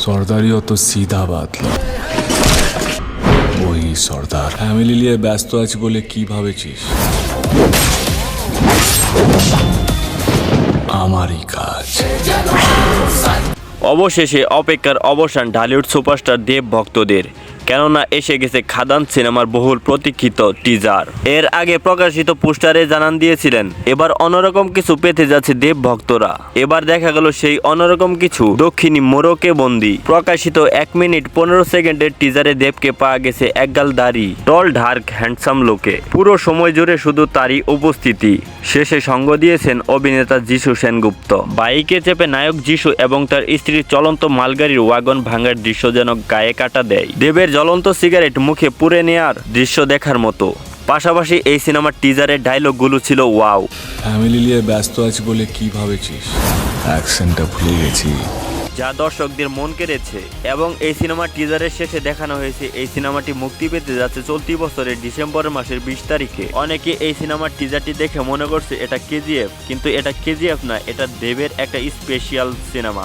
সর্দারিও তো সিধা বাতলা। ওই সর্দার ফ্যামিলি নিয়ে ব্যস্ত আছি বলে কি ভাবেছিস? আমারই কাজ। অবশেষে অপেক্ষার অবসান ঢালিউড সুপারস্টার দেব ভক্তদের, কেননা এসে গেছে খাদান সিনেমার বহুল প্রতীক্ষিত টিজার। এর আগে প্রকাশিত পোস্টারে জানান দিয়েছিলেন এবার অন্যরকম কিছু পেতে যাচ্ছে দেব ভক্তরা। এবার দেখা গেল সেই অন্যরকম কিছু দক্ষিণী মোড়কে বন্দি। প্রকাশিত 1 মিনিট 15 সেকেন্ডের টিজারে দেবকে পাওয়া গেছে একগাল দাড়ি, টল ডার্ক হ্যান্ডসাম লোকে। পুরো সময় জুড়ে শুধু তারই উপস্থিতি। শেষে সঙ্গ দিয়েছেন অভিনেতা যিশু সেনগুপ্ত। বাইকে চেপে নায়ক যিশু এবং তার স্ত্রীর চলন্ত মালগাড়ির ওয়াগন ভাঙার দৃশ্য যেন গায়ে কাটা দেয়। দেবের জ্বলন্ত সিগারেট মুখে পুরে নেয়ার দৃশ্য দেখার মতো। পাশাপাশি এই সিনেমার টিজারের ডায়লগগুলো ছিল ওয়াও। ফ্যামিলি নিয়ে ব্যস্ত আছি বলে কি ভাবেছিস? অ্যাকশনটা ভুলে গেছি। যা দর্শকদের মন কেড়েছে। এবং এই সিনেমার টিজারের শেষে দেখানো হয়েছে এই সিনেমাটি মুক্তি পেতে যাচ্ছে চলতি বছরের ডিসেম্বর মাসের 20 তারিখে। অনেকে এই সিনেমার টিজারটি দেখে মনে করছে এটা কেজিএফ, কিন্তু এটা কেজিএফ না, এটা দেবের একটা স্পেশাল সিনেমা।